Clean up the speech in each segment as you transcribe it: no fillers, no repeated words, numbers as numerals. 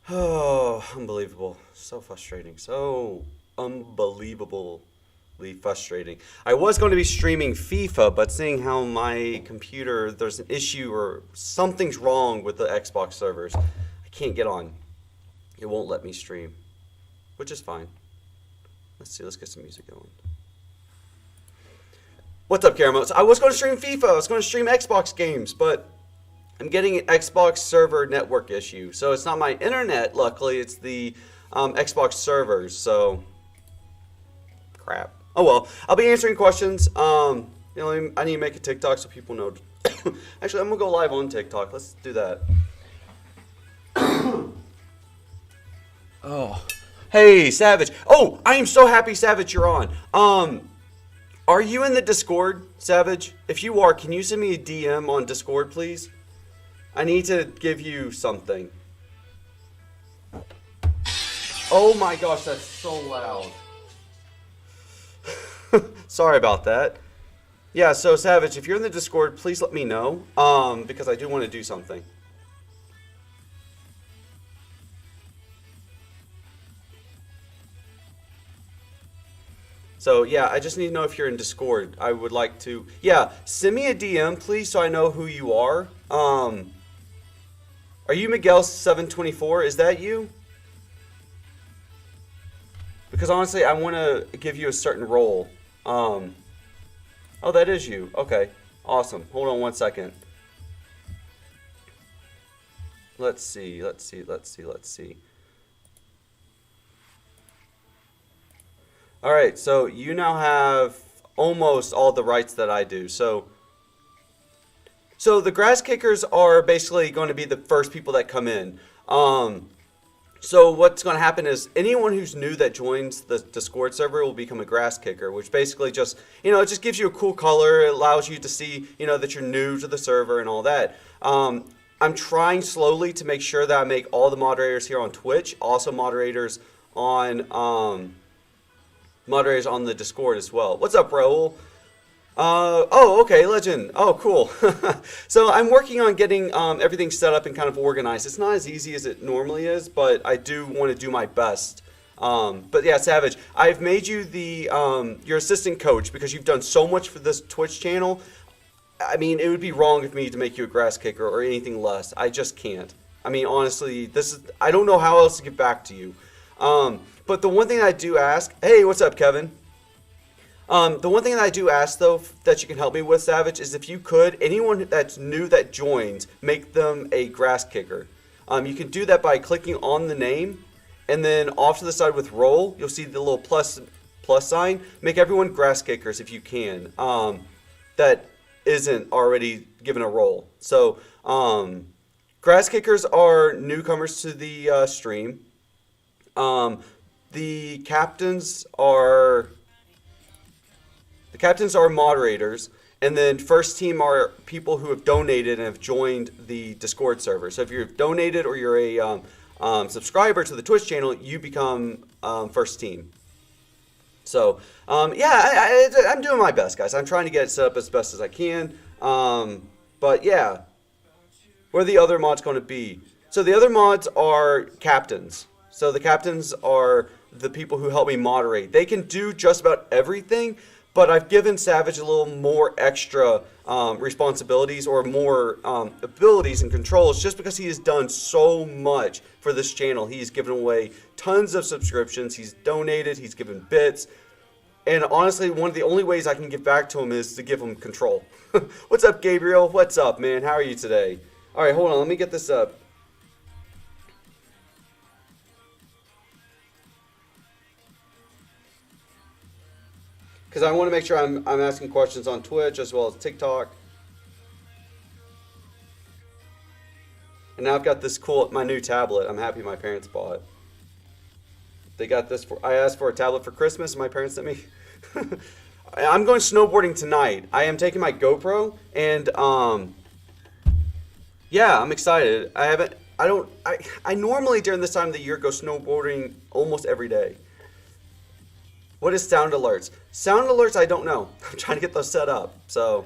Oh, unbelievable. So frustrating. So unbelievably frustrating. I was going to be streaming FIFA, but seeing how my computer, there's an issue or something's wrong with the Xbox servers, I can't get on. It won't let me stream, which is fine. Let's see, let's get some music going. What's up, Caramels? I was going to stream FIFA, I was going to stream Xbox games, but I'm getting an Xbox server network issue. So it's not my internet, luckily, it's the Xbox servers. So, crap. Oh well, I'll be answering questions. I need to make a TikTok so people know. Actually, I'm gonna go live on TikTok. Let's do that. Oh, hey, Savage. Oh, I am so happy, Savage, you're on. Are you in the Discord, Savage? If you are, can you send me a DM on Discord, please? I need to give you something. Oh my gosh, that's so loud. Sorry about that. Yeah, so Savage, if you're in the Discord, please let me know. Because I do want to do something. So yeah, I just need to know if you're in Discord. I would like to. Yeah, send me a DM, please, so I know who you are. Are you Miguel724? Is that you? Because honestly, I want to give you a certain role. Oh, that is you. Okay, awesome. Hold on one second. Let's see. Let's see. All right, so you now have almost all the rights that I do. So the grass kickers are basically going to be the first people that come in. So what's going to happen is anyone who's new that joins the Discord server will become a grass kicker, which basically just, it just gives you a cool color. It allows you to see, that you're new to the server and all that. I'm trying slowly to make sure that I make all the moderators here on Twitch also moderators on the Discord as well. What's up, Raul? Oh, okay, legend. Oh, cool. So I'm working on getting everything set up and kind of organized. It's not as easy as it normally is, but I do want to do my best. But yeah, Savage, I've made you the your assistant coach because you've done so much for this Twitch channel. I mean, it would be wrong of me to make you a grass kicker or anything less. I just can't. I mean, honestly, I don't know how else to get back to you. But the one thing I do ask, hey, what's up, Kevin? The one thing that I do ask, though, that you can help me with, Savage, is if you could, anyone that's new that joins, make them a grass kicker. You can do that by clicking on the name, and then off to the side with role, you'll see the little plus sign. Make everyone grass kickers if you can. That isn't already given a role. So, grass kickers are newcomers to the stream. The captains are moderators, and then first team are people who have donated and have joined the Discord server. So if you've donated or you're a subscriber to the Twitch channel, you become first team. So yeah, I'm doing my best, guys. I'm trying to get it set up as best as I can. But yeah, what are the other mods going to be? So the other mods are captains. So the captains are the people who help me moderate. They can do just about everything, but I've given Savage a little more extra responsibilities or more abilities and controls just because he has done so much for this channel. He's given away tons of subscriptions. He's donated. He's given bits. And honestly, one of the only ways I can give back to him is to give him control. What's up, Gabriel? What's up, man? How are you today? All right, hold on. Let me get this up. Because I want to make sure I'm asking questions on Twitch as well as TikTok. And now I've got this my new tablet. I'm happy my parents bought. They got this I asked for a tablet for Christmas and my parents sent me. I'm going snowboarding tonight. I am taking my GoPro and yeah, I'm excited. I normally during this time of the year go snowboarding almost every day. What is sound alerts? Sound alerts, I don't know. I'm trying to get those set up. So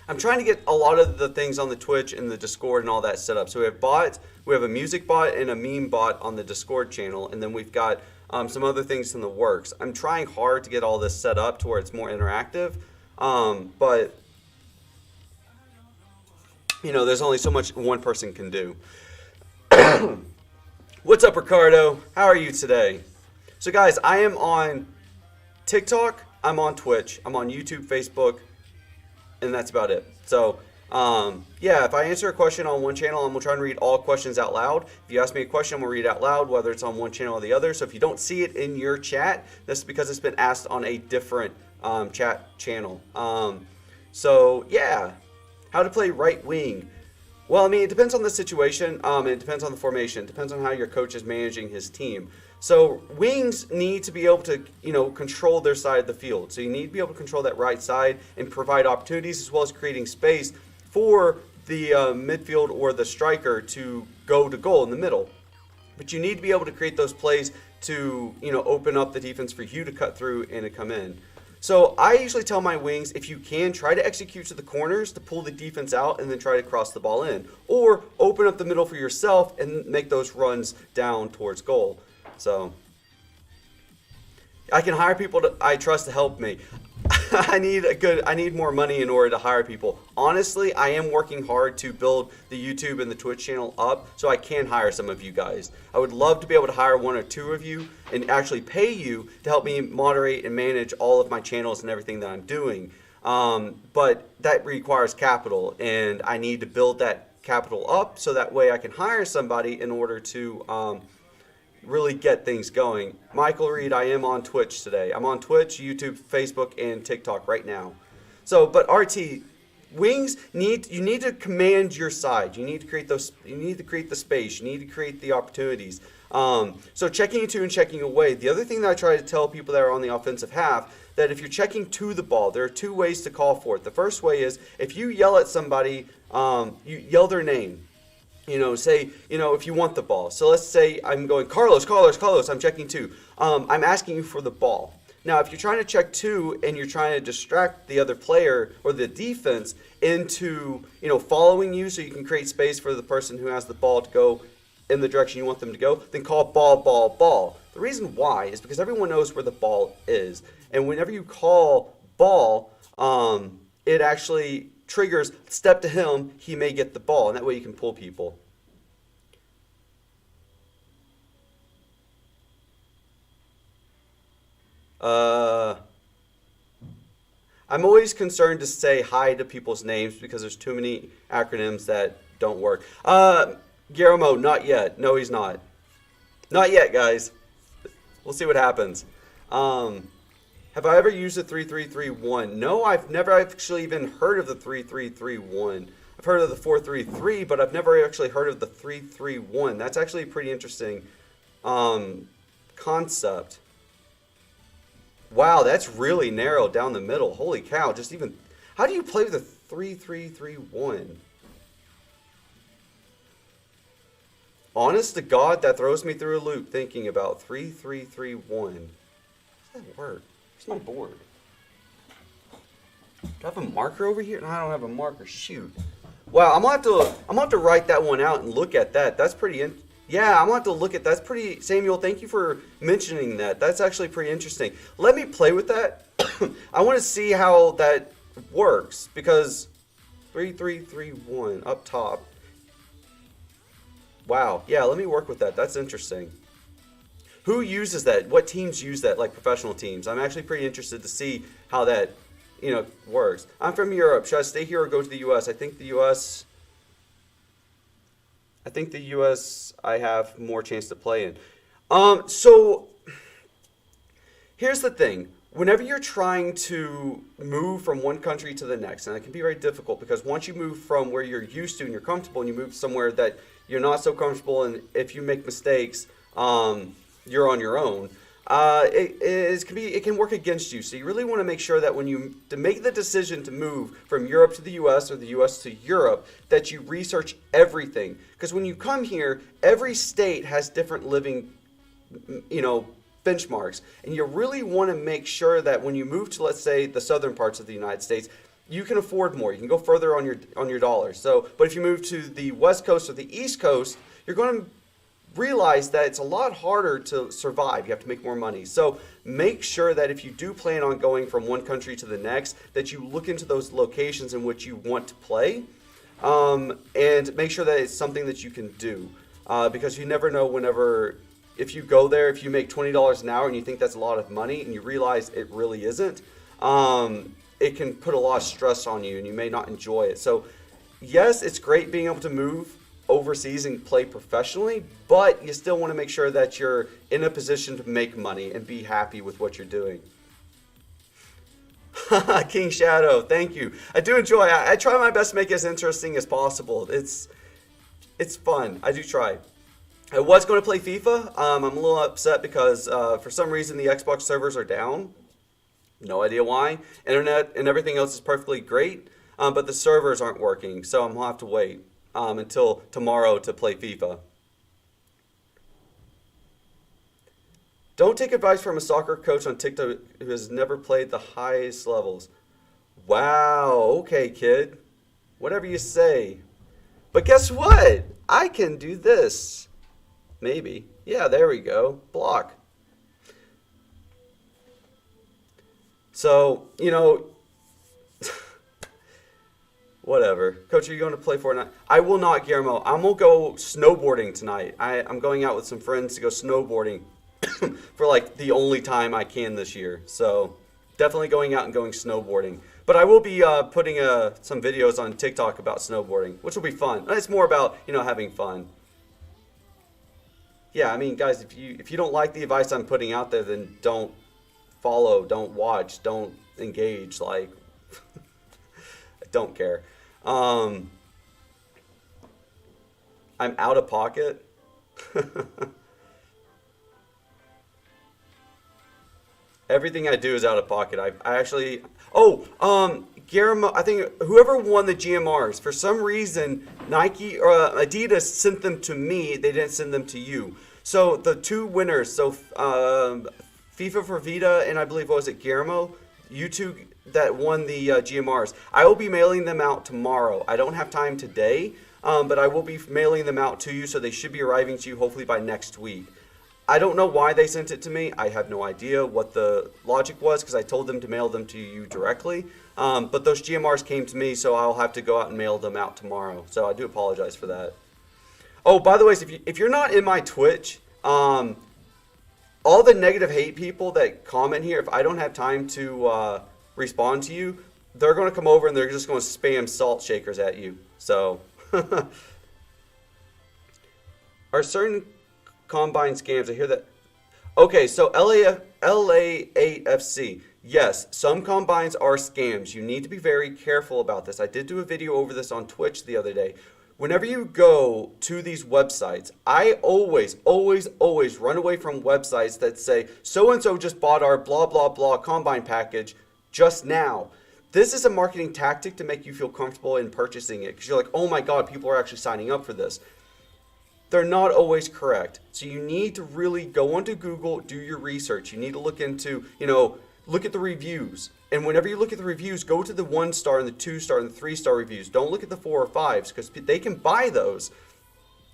I'm trying to get a lot of the things on the Twitch and the Discord and all that set up. So we have bots, we have a music bot and a meme bot on the Discord channel, and then we've got some other things in the works. I'm trying hard to get all this set up to where it's more interactive, but you know, there's only so much one person can do. What's up, Ricardo? How are you today? So guys, I am on TikTok, I'm on Twitch, I'm on YouTube, Facebook, and that's about it. So yeah, if I answer a question on one channel, I'm gonna try and read all questions out loud. If you ask me a question, I'm gonna read it out loud, whether it's on one channel or the other. So if you don't see it in your chat, that's because it's been asked on a different chat channel. So yeah, how to play right wing. Well, I mean, it depends on the situation, and it depends on the formation. It depends on how your coach is managing his team. So wings need to be able to, you know, control their side of the field. So you need to be able to control that right side and provide opportunities as well as creating space for the midfield or the striker to go to goal in the middle. But you need to be able to create those plays to, you know, open up the defense for you to cut through and to come in. So I usually tell my wings, if you can, try to execute to the corners to pull the defense out and then try to cross the ball in. Or open up the middle for yourself and make those runs down towards goal. So I can hire people I trust to help me. I need more money in order to hire people. Honestly, I am working hard to build the YouTube and the Twitch channel up so I can hire some of you guys. I would love to be able to hire one or two of you and actually pay you to help me moderate and manage all of my channels and everything that I'm doing. But that requires capital, and I need to build that capital up so that way I can hire somebody in order to really get things going. Michael Reed, I am on Twitch today. I'm on Twitch, YouTube, Facebook, and TikTok right now. So, but RT, wings you need to command your side. You need to create those. You need to create the space. You need to create the opportunities. So checking to and checking away. The other thing that I try to tell people that are on the offensive half, that if you're checking to the ball, there are two ways to call for it. The first way is if you yell at somebody, you yell their name. You know, say, you know, if you want the ball. So let's say I'm going, Carlos, I'm checking two. I'm asking you for the ball. Now, if you're trying to check two and you're trying to distract the other player or the defense into, you know, following you so you can create space for the person who has the ball to go in the direction you want them to go, then call ball, ball, ball. The reason why is because everyone knows where the ball is. And whenever you call ball, it actually triggers step to him, he may get the ball, and that way you can pull people. I'm always concerned to say hi to people's names because there's too many acronyms that don't work. Guillermo, not yet. No, he's not. Not yet, guys. We'll see what happens. Have I ever used the 3331? No, I've never actually even heard of the 3331. I've heard of the 433, but I've never actually heard of the 331. That's actually a pretty interesting concept. Wow, that's really narrow down the middle. Holy cow, just even... How do you play with the 3331? Honest to God, that throws me through a loop thinking about 3331. How does that work? Where's my board? Do I have a marker over here? No, I don't have a marker. Shoot. Wow, I'm gonna have to write that one out and look at that. That's pretty yeah, I'm gonna have to look at that's pretty. Samuel, thank you for mentioning that. That's actually pretty interesting. Let me play with that. I want to see how that works because 3331 up top. Wow. Yeah, let me work with that. That's interesting. Who uses that? What teams use that, like professional teams? I'm actually pretty interested to see how that, you know, works. I'm from Europe. Should I stay here or go to the U.S.? I think the U.S. I have more chance to play in. So here's the thing. Whenever you're trying to move from one country to the next, and it can be very difficult because once you move from where you're used to and you're comfortable and you move somewhere that you're not so comfortable, and if you make mistakes, you're on your own. It can work against you. So you really want to make sure that when you make the decision to move from Europe to the U.S. or the U.S. to Europe, that you research everything. Because when you come here, every state has different living, you know, benchmarks, and you really want to make sure that when you move to, let's say, the southern parts of the United States, you can afford more. You can go further on your dollars. So, but if you move to the West Coast or the East Coast, you're going to realize that it's a lot harder to survive. You have to make more money. So make sure that if you do plan on going from one country to the next, that you look into those locations in which you want to play, and make sure that it's something that you can do, because you never know whenever. If you go there, if you make $20 an hour and you think that's a lot of money and you realize it really isn't, it can put a lot of stress on you and you may not enjoy it. So yes, it's great being able to move overseas and play professionally, but you still want to make sure that you're in a position to make money and be happy with what you're doing. King Shadow, thank you. I do enjoy. I try my best to make it as interesting as possible. It's fun. I do try. I was going to play FIFA. I'm a little upset because for some reason the Xbox servers are down. No idea why. Internet and everything else is perfectly great, but the servers aren't working, so I'm going to have to wait until tomorrow to play FIFA. Don't take advice from a soccer coach on TikTok who has never played the highest levels. Wow, okay, kid. Whatever you say. But guess what? I can do this. Maybe. Yeah, there we go. Block. So, whatever. Coach, are you going to play Fortnite? I will not, Guillermo. I'm going to go snowboarding tonight. I'm going out with some friends to go snowboarding for like the only time I can this year. So definitely going out and going snowboarding. But I will be putting some videos on TikTok about snowboarding, which will be fun. And it's more about, having fun. Yeah, I mean, guys, if you don't like the advice I'm putting out there, then don't follow, don't watch, don't engage. Like, I don't care. I'm out of pocket. Everything I do is out of pocket. I actually. Guillermo, I think whoever won the GMRs, for some reason, Nike or Adidas sent them to me. They didn't send them to you. So the two winners, FIFA for Vita and I believe, what was it, Guillermo? You two that won the GMRs. I will be mailing them out tomorrow. I don't have time today, but I will be mailing them out to you, so they should be arriving to you hopefully by next week. I don't know why they sent it to me. I have no idea what the logic was because I told them to mail them to you directly. But those GMRs came to me, so I'll have to go out and mail them out tomorrow. So I do apologize for that. Oh, by the way, if you're not in my Twitch, all the negative hate people that comment here, if I don't have time to respond to you, they're going to come over and they're just going to spam salt shakers at you. So, are certain combine scams? I hear that. Okay, so LA8FC. Yes, some combines are scams. You need to be very careful about this. I did do a video over this on Twitch the other day. Whenever you go to these websites, I always run away from websites that say, so-and-so just bought our blah, blah, blah combine package just now. This is a marketing tactic to make you feel comfortable in purchasing it because you're like, oh my God, people are actually signing up for this. They're not always correct. So you need to really go onto Google, do your research. You need to look into, look at the reviews. And whenever you look at the reviews, go to the 1-star and the 2-star and the 3-star reviews. Don't look at the 4 or 5s because they can buy those.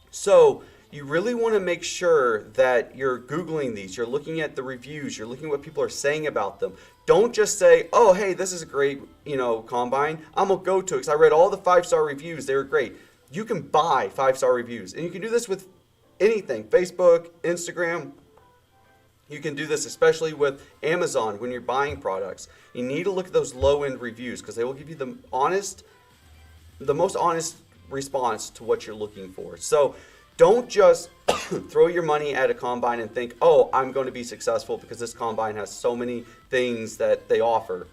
So you really want to make sure that you're Googling these. You're looking at the reviews. You're looking at what people are saying about them. Don't just say, oh, hey, this is a great, combine. I'm going to go to it because I read all the 5-star reviews. They were great. You can buy 5-star reviews. And you can do this with anything. Facebook, Instagram. You can do this especially with Amazon when you're buying products. You need to look at those low-end reviews because they will give you the most honest response to what you're looking for. So don't just throw your money at a combine and think, oh, I'm going to be successful because this combine has so many things that they offer.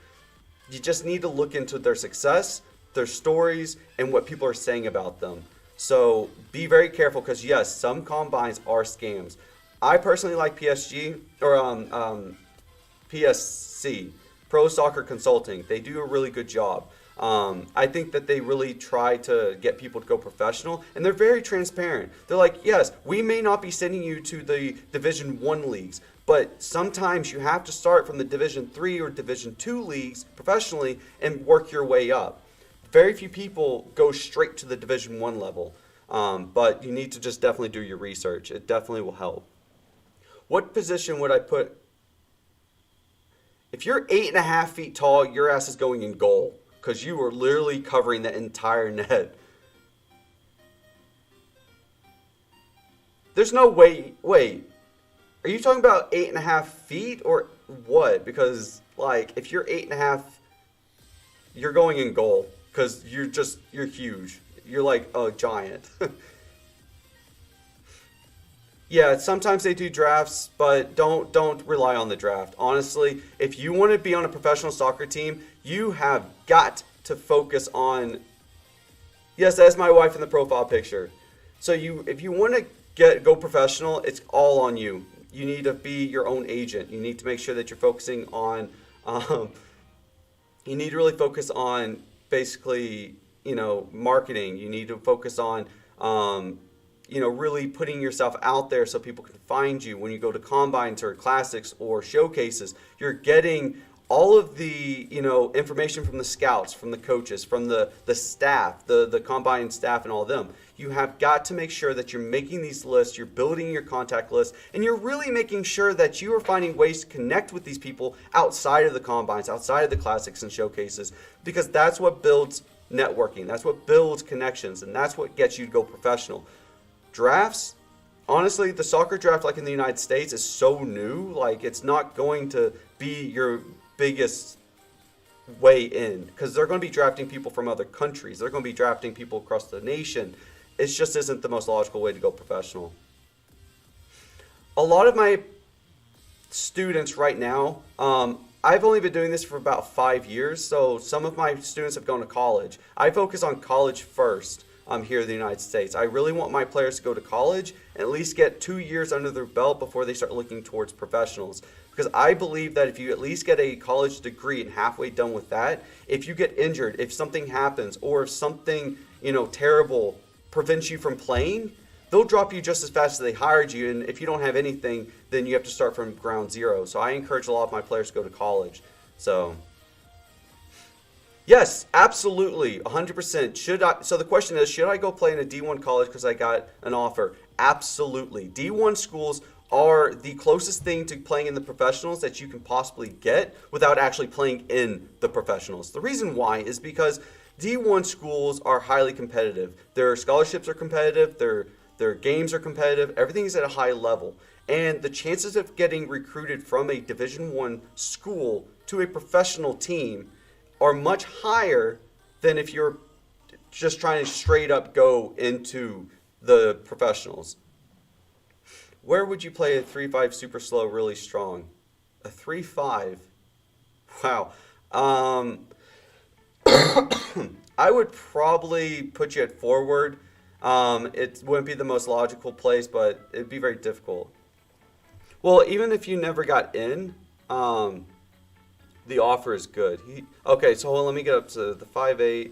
You just need to look into their success, their stories, and what people are saying about them. So be very careful because, yes, some combines are scams. I personally like PSG or PSC, Pro Soccer Consulting. They do a really good job. I think that they really try to get people to go professional, and they're very transparent. They're like, yes, we may not be sending you to the Division 1 leagues, But sometimes you have to start from the Division 3 or Division 2 leagues professionally and work your way up. Very few people go straight to the Division 1 level, but you need to just definitely do your research. It definitely will help. What position would I put? If you're 8.5 feet tall, your ass is going in goal because you are literally covering the entire net. There's no way. Wait, are you talking about 8.5 feet or what? Because like, if you're 8.5, you're going in goal because you're huge. You're like a giant. Yeah, sometimes they do drafts, but don't rely on the draft. Honestly, if you want to be on a professional soccer team, you have got to focus on. Yes, that's my wife in the profile picture. So if you want to go professional, it's all on you. You need to be your own agent. You need to make sure that you're focusing on. You need to really focus on basically, marketing. You need to focus on. Really putting yourself out there so people can find you when you go to combines or classics or showcases. You're getting all of the, information from the scouts, from the coaches, from the staff, the combine staff and all of them. You have got to make sure that you're making these lists, you're building your contact list, and you're really making sure that you are finding ways to connect with these people outside of the combines, outside of the classics and showcases, because that's what builds networking. That's what builds connections, and that's what gets you to go professional. Drafts, honestly, the soccer draft, like in the United States, is so new. Like, it's not going to be your biggest way in because they're going to be drafting people from other countries. They're going to be drafting people across the nation. It just isn't the most logical way to go professional. A lot of my students right now, I've only been doing this for about 5 years, so some of my students have gone to college. I focus on college first. Here in the United States. I really want my players to go to college and at least get 2 years under their belt before they start looking towards professionals. Because I believe that if you at least get a college degree and halfway done with that, if you get injured, if something happens, or if something, terrible prevents you from playing, they'll drop you just as fast as they hired you. And if you don't have anything, then you have to start from ground zero. So I encourage a lot of my players to go to college. So yes, absolutely, 100%. So the question is, should I go play in a D1 college because I got an offer? Absolutely. D1 schools are the closest thing to playing in the professionals that you can possibly get without actually playing in the professionals. The reason why is because D1 schools are highly competitive. Their scholarships are competitive, their games are competitive, everything is at a high level. And the chances of getting recruited from a Division 1 school to a professional team are much higher than if you're just trying to straight up go into the professionals. Where would you play a 3-5 super slow really strong? A 3-5? Wow. I would probably put you at forward. It wouldn't be the most logical place, but it'd be very difficult. Well, even if you never got in, the offer is good. Okay, so hold on, let me get up to the 5'8".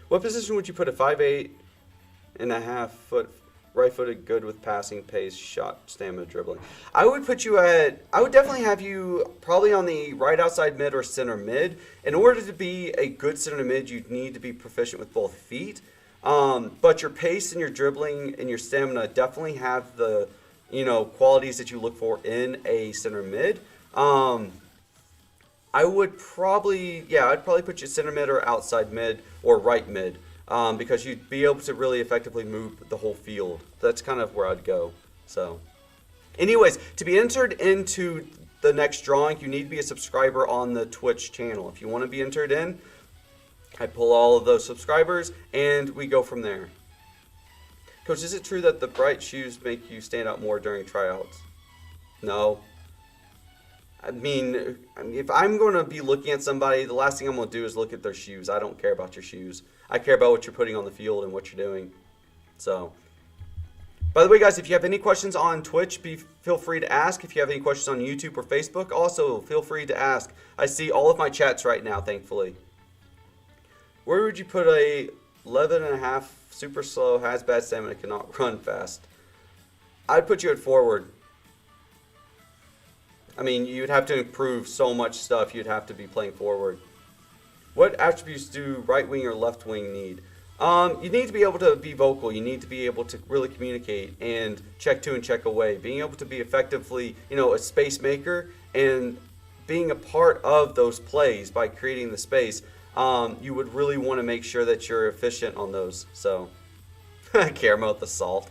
What position would you put a 5'8.5" right-footed, good with passing, pace, shot, stamina, dribbling? I would definitely have you probably on the right outside mid or center mid. In order to be a good center mid, you need to be proficient with both feet. But your pace and your dribbling and your stamina definitely have the qualities that you look for in a center mid. I'd probably put you center mid or outside mid or right mid, because you'd be able to really effectively move the whole field. That's kind of where I'd go. So, anyways, to be entered into the next drawing, you need to be a subscriber on the Twitch channel. If you want to be entered in, I pull all of those subscribers and we go from there. Coach, is it true that the bright shoes make you stand out more during tryouts? No. I mean, if I'm going to be looking at somebody, the last thing I'm going to do is look at their shoes. I don't care about your shoes. I care about what you're putting on the field and what you're doing. So, by the way, guys, if you have any questions on Twitch, feel free to ask. If you have any questions on YouTube or Facebook, also feel free to ask. I see all of my chats right now, thankfully. Where would you put a 11.5 super slow, has bad stamina, cannot run fast? I'd put you at forward. I mean, you'd have to improve so much stuff. You'd have to be playing forward. What attributes do right wing or left wing need? You need to be able to be vocal. You need to be able to really communicate and check to and check away. Being able to be effectively, a space maker and being a part of those plays by creating the space. You would really want to make sure that you're efficient on those. So, Caramel with the salt.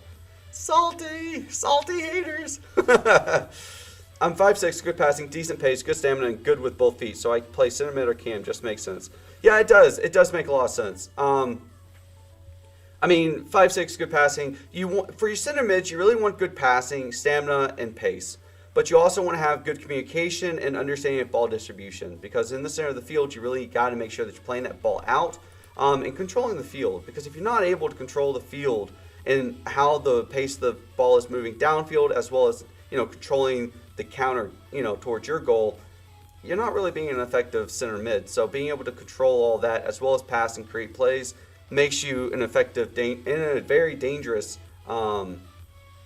Salty haters. I'm 5'6", good passing, decent pace, good stamina, and good with both feet. So I play center mid or cam. Just makes sense. Yeah, it does. It does make a lot of sense. I mean, 5'6", good passing. For your center mids, you really want good passing, stamina, and pace. But you also want to have good communication and understanding of ball distribution, because in the center of the field, you really got to make sure that you're playing that ball out and controlling the field. Because if you're not able to control the field and how the pace of the ball is moving downfield, as well as controlling the counter towards your goal, you're not really being an effective center mid. So being able to control all that as well as pass and create plays makes you an effective and a very dangerous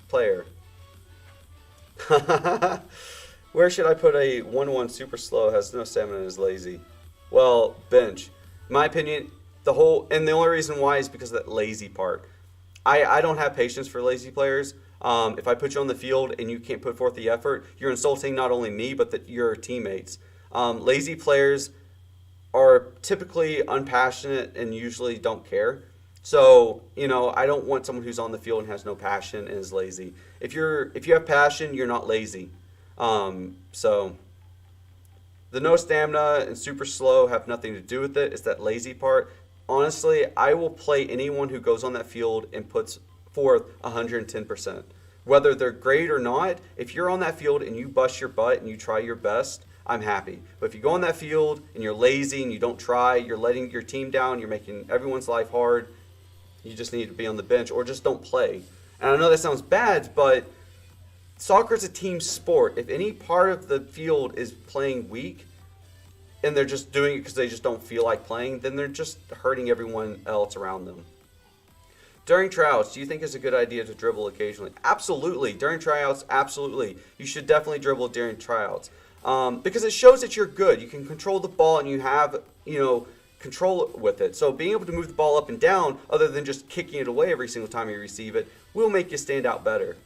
player. Where should I put a 1-1 super slow, has no stamina and is lazy? Well, bench. In my opinion, the only reason why is because of that lazy part. I don't have patience for lazy players. If I put you on the field and you can't put forth the effort, you're insulting not only me, but your teammates. Lazy players are typically unpassionate and usually don't care. So, I don't want someone who's on the field and has no passion and is lazy. If you have passion, you're not lazy. So the no stamina and super slow have nothing to do with it. It's that lazy part. Honestly, I will play anyone who goes on that field and puts forth 110%. Whether they're great or not, if you're on that field and you bust your butt and you try your best, I'm happy. But if you go on that field and you're lazy and you don't try, you're letting your team down, you're making everyone's life hard, you just need to be on the bench or just don't play. And I know that sounds bad, but soccer is a team sport. If any part of the field is playing weak and they're just doing it because they just don't feel like playing, then they're just hurting everyone else around them. During tryouts, do you think it's a good idea to dribble occasionally? Absolutely. During tryouts, absolutely. You should definitely dribble during tryouts because it shows that you're good. You can control the ball and you have, control with it. So being able to move the ball up and down, other than just kicking it away every single time you receive it, will make you stand out better.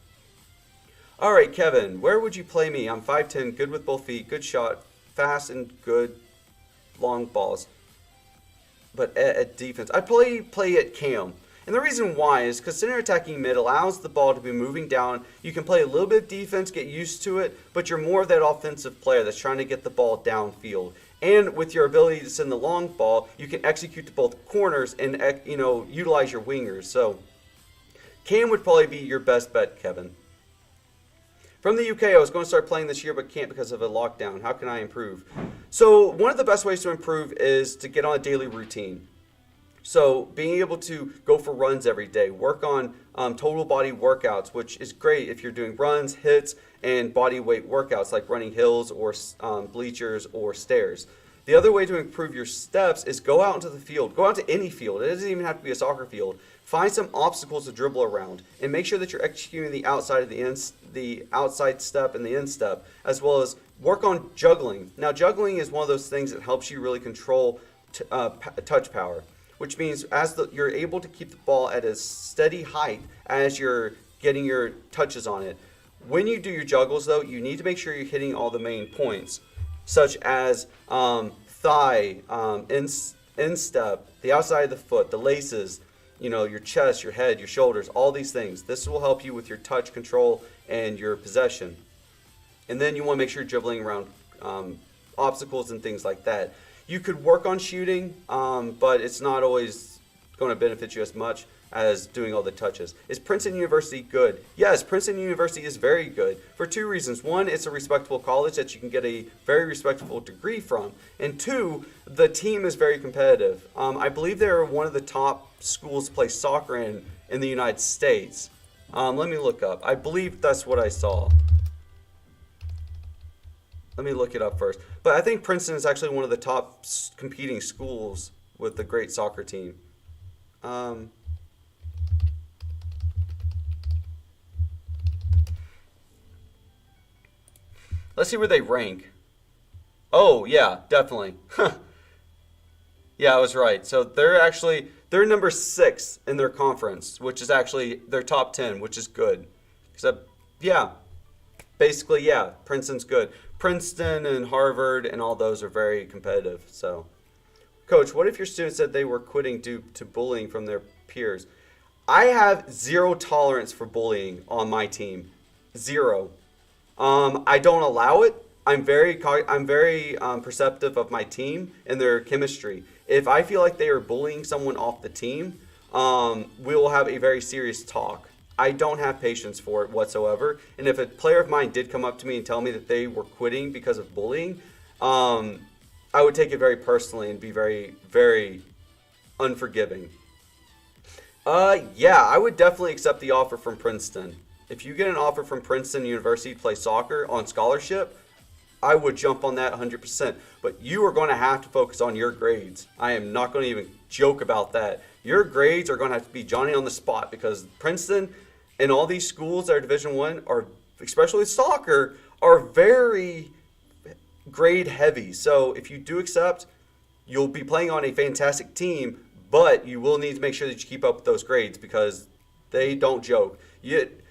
All right, Kevin, where would you play me? I'm 5'10", good with both feet, good shot, fast and good long balls. But at defense, I play at cam. And the reason why is because center attacking mid allows the ball to be moving down. You can play a little bit of defense, get used to it, but you're more of that offensive player that's trying to get the ball downfield. And with your ability to send the long ball, you can execute to both corners and utilize your wingers. So cam would probably be your best bet, Kevin. From the UK, I was going to start playing this year but can't because of a lockdown. How can I improve? So one of the best ways to improve is to get on a daily routine. So being able to go for runs every day, work on total body workouts, which is great if you're doing runs, hits, and body weight workouts like running hills or bleachers or stairs. The other way to improve your steps is go out into the field. Go out to any field. It doesn't even have to be a soccer field. Find some obstacles to dribble around and make sure that you're executing the outside of the outside step and the in step, as well as work on juggling. Now, juggling is one of those things that helps you really control touch power, which means you're able to keep the ball at a steady height as you're getting your touches on it. When you do your juggles, though, you need to make sure you're hitting all the main points, such as thigh, instep, the outside of the foot, the laces, your chest, your head, your shoulders, all these things. This will help you with your touch control and your possession. And then you want to make sure you're dribbling around obstacles and things like that. You could work on shooting, but it's not always going to benefit you as much as doing all the touches. Is Princeton University good? Yes, Princeton University is very good for two reasons. One, it's a respectable college that you can get a very respectable degree from. And two, the team is very competitive. I believe they're one of the top schools to play soccer in the United States. Let me look up. I believe that's what I saw. Let me look it up first. But I think Princeton is actually one of the top competing schools with a great soccer team. Let's see where they rank. Oh, yeah, definitely. Yeah, I was right. So they're number 6 in their conference, which is actually their top 10, which is good. Except, yeah, basically, yeah, Princeton's good. Princeton and Harvard and all those are very competitive. So, Coach, what if your students said they were quitting due to bullying from their peers? I have zero tolerance for bullying on my team. Zero. I don't allow it. I'm very perceptive of my team and their chemistry. If I feel like they are bullying someone off the team, we will have a very serious talk. I don't have patience for it whatsoever. And if a player of mine did come up to me and tell me that they were quitting because of bullying, I would take it very personally and be very, very unforgiving. Yeah, I would definitely accept the offer from Princeton. If you get an offer from Princeton University to play soccer on scholarship, I would jump on that 100%. But you are going to have to focus on your grades. I am not going to even joke about that. Your grades are going to have to be Johnny on the spot because Princeton and all these schools that are Division One are, especially soccer, are very grade heavy. So if you do accept, you'll be playing on a fantastic team, but you will need to make sure that you keep up with those grades because they don't joke.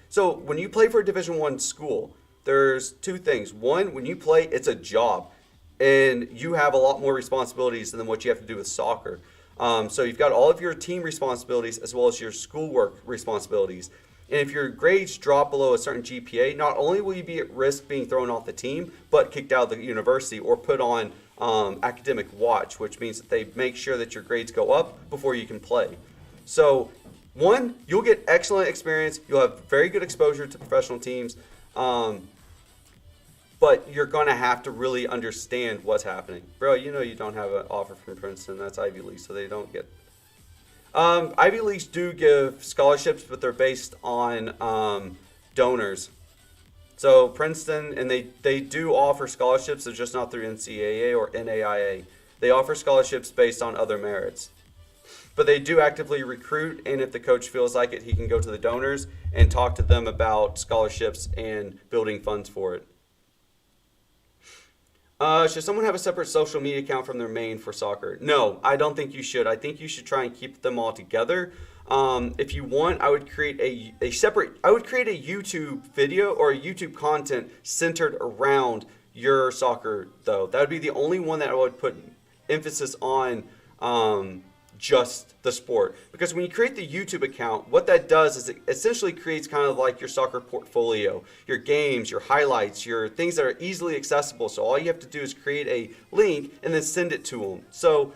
So when you play for a Division One school, there's two things. One, when you play, it's a job, and you have a lot more responsibilities than what you have to do with soccer. So you've got all of your team responsibilities as well as your schoolwork responsibilities. And if your grades drop below a certain GPA, not only will you be at risk being thrown off the team, but kicked out of the university or put on academic watch, which means that they make sure that your grades go up before you can play. So, one, you'll get excellent experience. You'll have very good exposure to professional teams. But you're going to have to really understand what's happening. Bro, you know you don't have an offer from Princeton. That's Ivy League, so they don't get... Ivy Leagues do give scholarships, but they're based on donors. So Princeton, and they do offer scholarships, they're just not through NCAA or NAIA. They offer scholarships based on other merits. But they do actively recruit, and if the coach feels like it, he can go to the donors and talk to them about scholarships and building funds for it. Should someone have a separate social media account from their main for soccer? No, I don't think you should. I think you should try and keep them all together. If you want, I would create a YouTube video or a YouTube content centered around your soccer, though. That would be the only one that I would put emphasis on just the sport. Because when you create the YouTube account, what that does is it essentially creates kind of like your soccer portfolio, your games, your highlights, your things that are easily accessible. So all you have to do is create a link and then send it to them. So,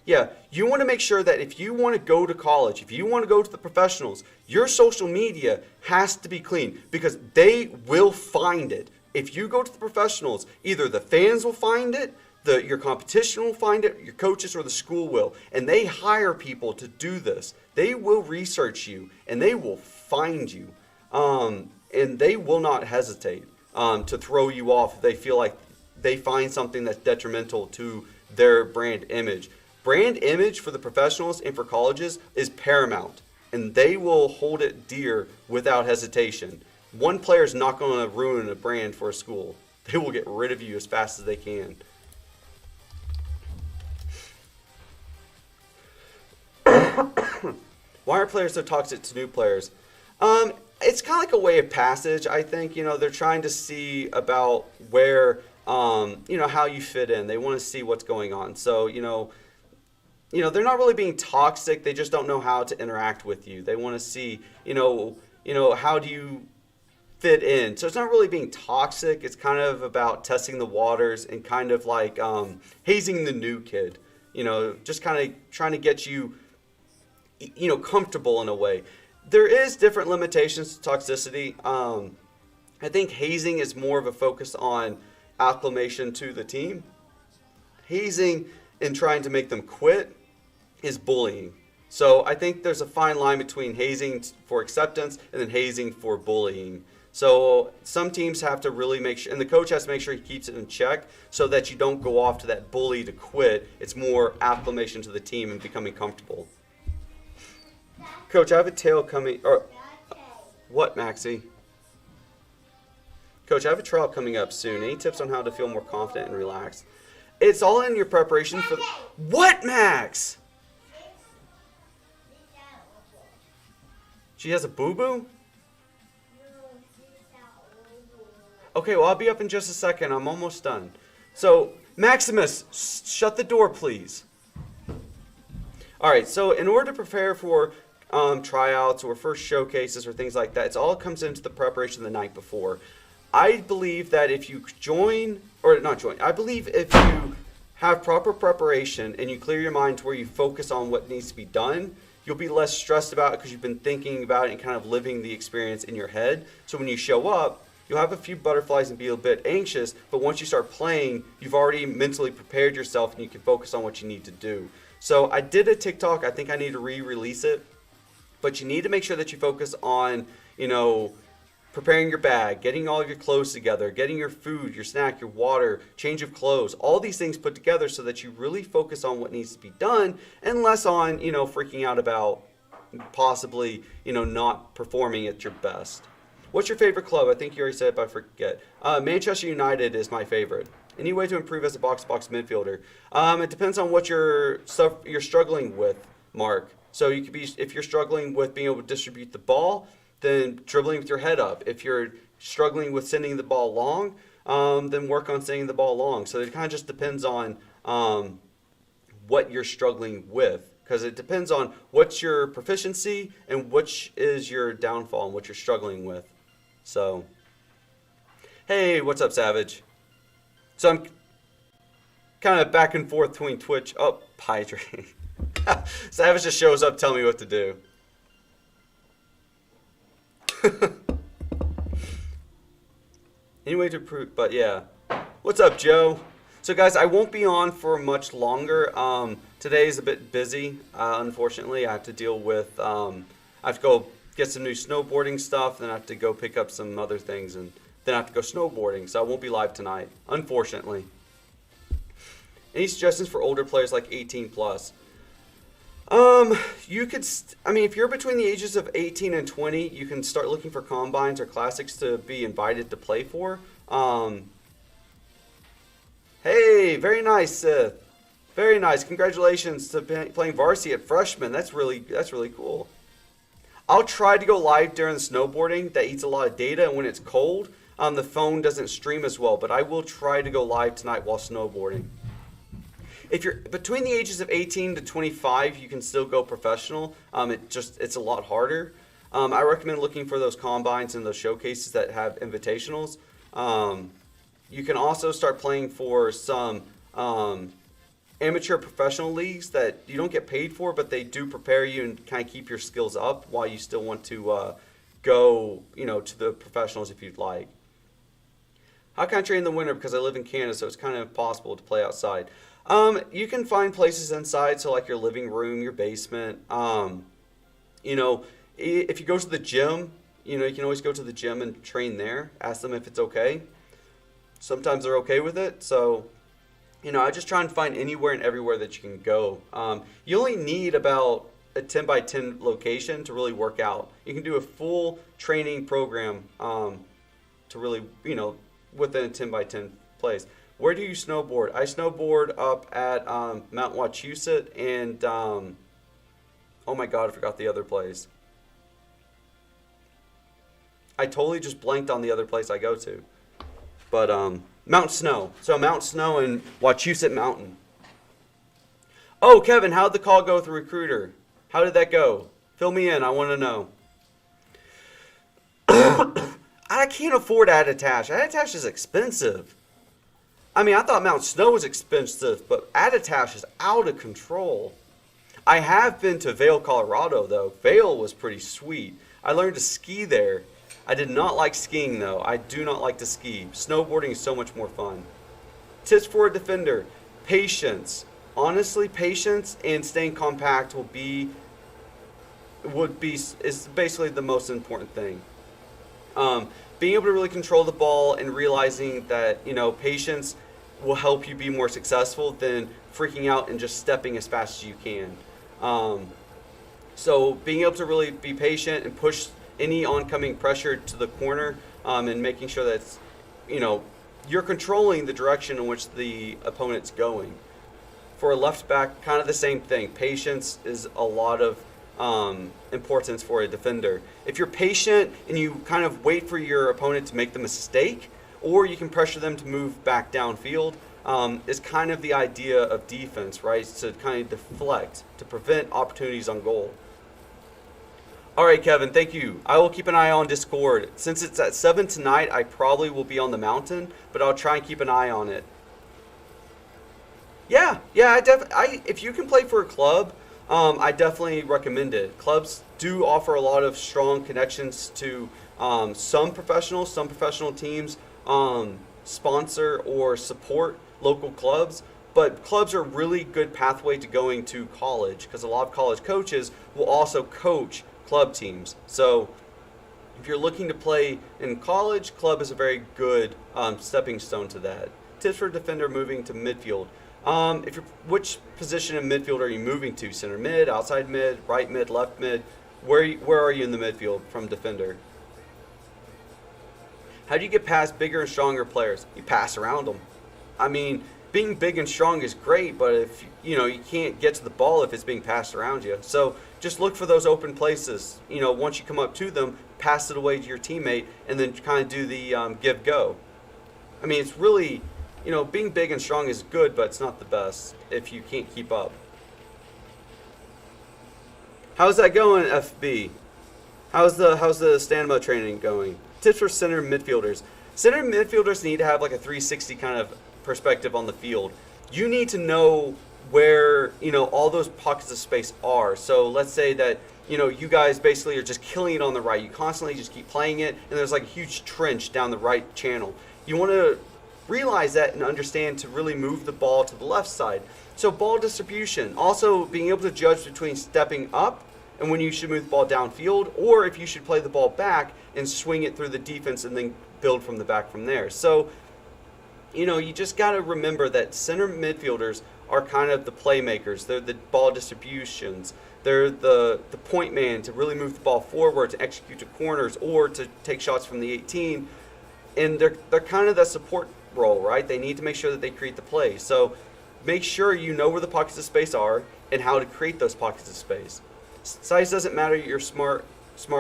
yeah, you want to make sure that if you want to go to college, if you want to go to the professionals, your social media has to be clean because they will find it. If you go to the professionals, either the fans will find it, your competition will find it, your coaches or the school will, and they hire people to do this. They will research you, and they will find you, and they will not hesitate to throw you off if they feel like they find something that's detrimental to their brand image. Brand image for the professionals and for colleges is paramount, and they will hold it dear without hesitation. One player is not going to ruin a brand for a school. They will get rid of you as fast as they can. Why are players so toxic to new players? It's kind of like a way of passage, I think. You know, they're trying to see about where, how you fit in. They want to see what's going on. So, they're not really being toxic. They just don't know how to interact with you. They want to see, how do you fit in. So it's not really being toxic. It's kind of about testing the waters and kind of like hazing the new kid. Just kind of trying to get you comfortable in a way. There is different limitations to toxicity. I think hazing is more of a focus on acclimation to the team. Hazing and trying to make them quit is bullying. So I think there's a fine line between hazing for acceptance and then hazing for bullying. So some teams have to really make sure, and the coach has to make sure he keeps it in check so that you don't go off to that bully to quit. It's more acclimation to the team and becoming comfortable. Coach, I have a tale coming. Or what, Maxie? Coach, I have a trial coming up soon. Any tips on how to feel more confident and relaxed? It's all in your preparation for... What, Max? She has a boo-boo? Okay, well, I'll be up in just a second. I'm almost done. So, Maximus, shut the door, please. All right, so in order to prepare for tryouts or first showcases or things like that, it all comes into the preparation the night before. I believe that if you I believe if you have proper preparation and you clear your mind to where you focus on what needs to be done, you'll be less stressed about it because you've been thinking about it and kind of living the experience in your head. So when you show up, you'll have a few butterflies and be a bit anxious, but once you start playing, you've already mentally prepared yourself and you can focus on what you need to do. So I did a TikTok. I think I need to re-release it, but you need to make sure that you focus on, preparing your bag, getting all of your clothes together, getting your food, your snack, your water, change of clothes, all these things put together so that you really focus on what needs to be done and less on, freaking out about possibly, not performing at your best. What's your favorite club? I think you already said it, but I forget. Manchester United is my favorite. Any way to improve as a box-to-box midfielder? It depends on what you're struggling with, Mark. So you could be, if you're struggling with being able to distribute the ball, then dribbling with your head up. If you're struggling with sending the ball long, then work on sending the ball long. So it kind of just depends on what you're struggling with, because it depends on what's your proficiency and which is your downfall and what you're struggling with. So, hey, what's up, Savage? So I'm kind of back and forth between Twitch. Oh, hydrating. Savage just shows up telling me what to do. Anyway to prove, but yeah. What's up, Joe? So guys, I won't be on for much longer. Today is a bit busy. Unfortunately, I have to deal with, I have to go get some new snowboarding stuff, then I have to go pick up some other things, and then I have to go snowboarding. So I won't be live tonight, unfortunately. Any suggestions for older players like 18 plus? You could, if you're between the ages of 18 and 20, you can start looking for combines or classics to be invited to play for. Hey, very nice, Sith. Very nice. Congratulations to playing varsity at freshman. That's really cool. I'll try to go live during the snowboarding. That eats a lot of data, and when it's cold, the phone doesn't stream as well. But I will try to go live tonight while snowboarding. If you're between the ages of 18 to 25, you can still go professional. It's a lot harder. I recommend looking for those combines and those showcases that have invitationals. You can also start playing for some amateur professional leagues that you don't get paid for, but they do prepare you and kind of keep your skills up while you still want to go, to the professionals if you'd like. How can I train in the winter? Because I live in Canada, so it's kind of impossible to play outside. You can find places inside, so like your living room, your basement. If you go to the gym, you can always go to the gym and train there. Ask them if it's okay. Sometimes they're okay with it. So, I just try and find anywhere and everywhere that you can go. You only need about a 10 by 10 location to really work out. You can do a full training program to really, within a 10 by 10 place. Where do you snowboard? I snowboard up at Mount Wachusett and, oh my God, I forgot the other place. I totally just blanked on the other place I go to. But Mount Snow. So Mount Snow and Wachusett Mountain. Oh, Kevin, how'd the call go with the recruiter? How did that go? Fill me in. I want to know. I can't afford Attitash. Attitash is expensive. I thought Mount Snow was expensive, but Attitash is out of control. I have been to Vail, Colorado, though. Vail was pretty sweet. I learned to ski there. I did not like skiing, though. I do not like to ski. Snowboarding is so much more fun. Tips for a defender. Patience. Honestly, patience and staying compact is basically the most important thing. Being able to really control the ball and realizing that, patience will help you be more successful than freaking out and just stepping as fast as you can. So being able to really be patient and push any oncoming pressure to the corner and making sure that you're controlling the direction in which the opponent's going. For a left back, kind of the same thing. Patience is a lot of importance for a defender. If you're patient and you kind of wait for your opponent to make the mistake, or you can pressure them to move back downfield, is kind of the idea of defense, right? To kind of deflect, to prevent opportunities on goal. All right, Kevin, thank you. I will keep an eye on Discord. Since it's at 7 tonight, I probably will be on the mountain, but I'll try and keep an eye on it. Yeah, if you can play for a club, I definitely recommend it. Clubs do offer a lot of strong connections to some professional teams sponsor or support local clubs, but clubs are a really good pathway to going to college because a lot of college coaches will also coach club teams. So if you're looking to play in college, club is a very good stepping stone to that. Tips for defender moving to midfield. Which position in midfield are you moving to? Center mid, outside mid, right mid, left mid? Where are you in the midfield from defender? How do you get past bigger and stronger players? You pass around them. I mean, being big and strong is great, but if you can't get to the ball if it's being passed around you. So just look for those open places. Once you come up to them, pass it away to your teammate, and then kind of do the give go. I mean, it's really, being big and strong is good, but it's not the best if you can't keep up. How's that going, FB? How's the stamina training going? Tips for center midfielders. Center midfielders need to have like a 360 kind of perspective on the field. You need to know where, all those pockets of space are. So let's say that, you guys basically are just killing it on the right. You constantly just keep playing it, and there's like a huge trench down the right channel. You want to realize that and understand to really move the ball to the left side. So ball distribution. Also being able to judge between stepping up and when you should move the ball downfield, or if you should play the ball back and swing it through the defense and then build from the back from there. So, you just got to remember that center midfielders are kind of the playmakers. They're the ball distributions. They're the point man to really move the ball forward, to execute to corners, or to take shots from the 18. And they're kind of that support role, right? They need to make sure that they create the play. So make sure you know where the pockets of space are and how to create those pockets of space. Size doesn't matter. You're smarter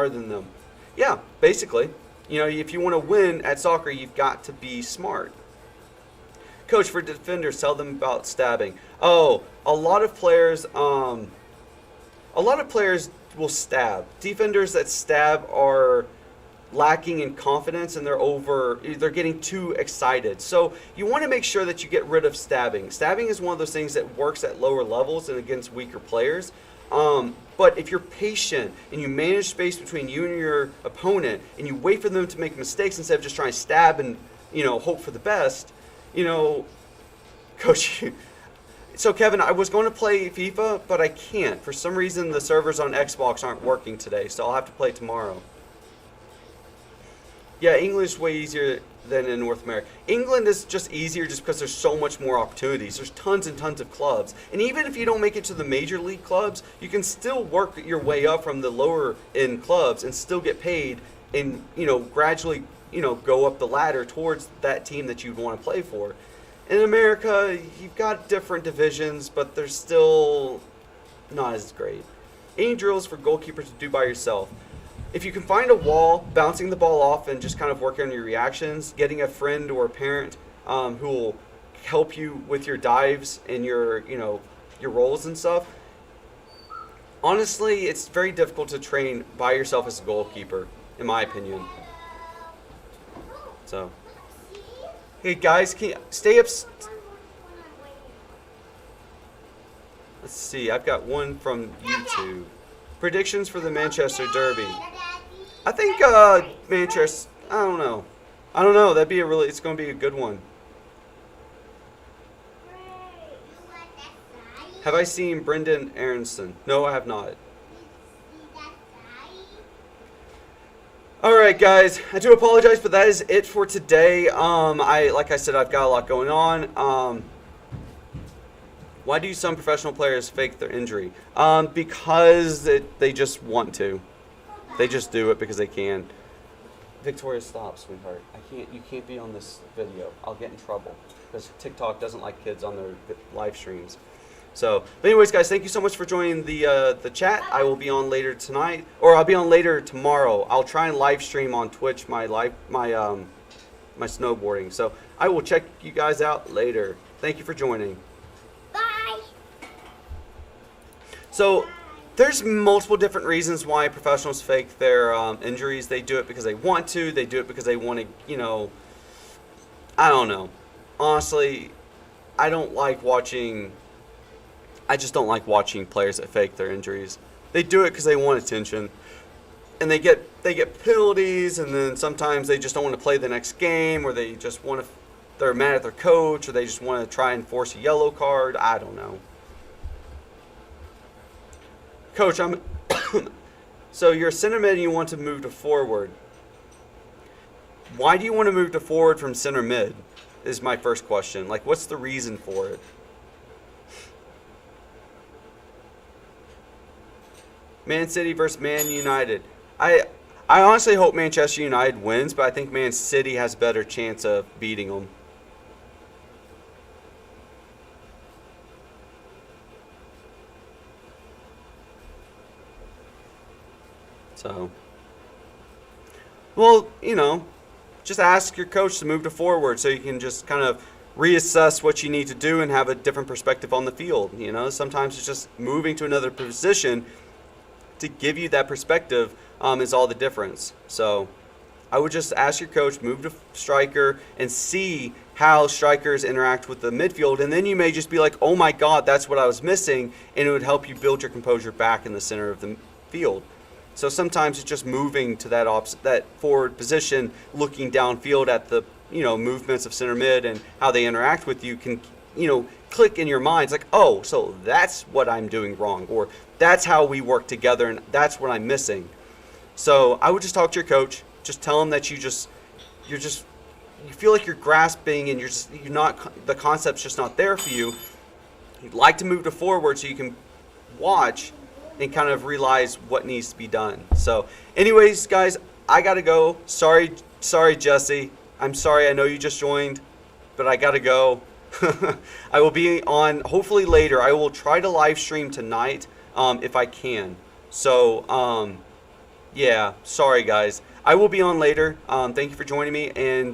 than them. Yeah, basically. If you want to win at soccer, you've got to be smart. Coach, for defenders, tell them about stabbing. Oh, a lot of players will stab. Defenders that stab are lacking in confidence and they're getting too excited. So you want to make sure that you get rid of stabbing. Stabbing is one of those things that works at lower levels and against weaker players. But if you're patient and you manage space between you and your opponent and you wait for them to make mistakes instead of just trying to stab and, hope for the best, Coach. So Kevin, I was going to play FIFA, but I can't. For some reason, the servers on Xbox aren't working today, so I'll have to play tomorrow. Yeah, English is way easier than in North America. England is just easier just because there's so much more opportunities. There's tons and tons of clubs. And even if you don't make it to the major league clubs, you can still work your way up from the lower end clubs and still get paid and, gradually, go up the ladder towards that team that you'd want to play for. In America, you've got different divisions, but they're still not as great. Any drills for goalkeepers to do by yourself? If you can find a wall, bouncing the ball off and just kind of working on your reactions, getting a friend or a parent who will help you with your dives and your rolls and stuff. Honestly, it's very difficult to train by yourself as a goalkeeper, in my opinion. So, hey guys, can you stay up? Let's see, I've got one from YouTube. Predictions for the Manchester Derby. I think Manchester, I don't know. It's going to be a good one. Have I seen Brendan Aronson? No, I have not. Alright guys, I do apologize, but that is it for today. Like I said, I've got a lot going on. Why do some professional players fake their injury? Because they just want to. They just do it because they can. Victoria, stop, sweetheart. You can't be on this video. I'll get in trouble because TikTok doesn't like kids on their live streams. So, but anyways, guys, thank you so much for joining the chat. I will be on later tonight, or I'll be on later tomorrow. I'll try and live stream on Twitch my snowboarding. So I will check you guys out later. Thank you for joining. Bye. So there's multiple different reasons why professionals fake their injuries. They do it because they want to. They do it because they want to, I don't know. Honestly, I just don't like watching players that fake their injuries. They do it because they want attention. And they get penalties, and then sometimes they just don't want to play the next game, or they're mad at their coach, or they just want to try and force a yellow card. I don't know. Coach, so you're a center mid and you want to move to forward. Why do you want to move to forward from center mid? Is my first question. Like, what's the reason for it? Man City versus Man United. I honestly hope Manchester United wins, but I think Man City has a better chance of beating them. So, well, just ask your coach to move to forward so you can just kind of reassess what you need to do and have a different perspective on the field. Sometimes it's just moving to another position to give you that perspective is all the difference. So I would just ask your coach, move to striker and see how strikers interact with the midfield. And then you may just be like, oh my God, that's what I was missing. And it would help you build your composure back in the center of the field. So sometimes it's just moving to that forward position, looking downfield at the movements of center mid and how they interact with you can click in your mind. It's like, oh, so that's what I'm doing wrong, or that's how we work together, and that's what I'm missing. So I would just talk to your coach, just tell him that you feel like you're grasping and the concept's just not there for you. You'd like to move to forward so you can watch and kind of realize what needs to be done. So anyways, guys, I gotta go. Sorry, Jesse. I'm sorry, I know you just joined, but I gotta go. I will be on hopefully later. I will try to live stream tonight if I can. So yeah, sorry guys. I will be on later. Thank you for joining me, and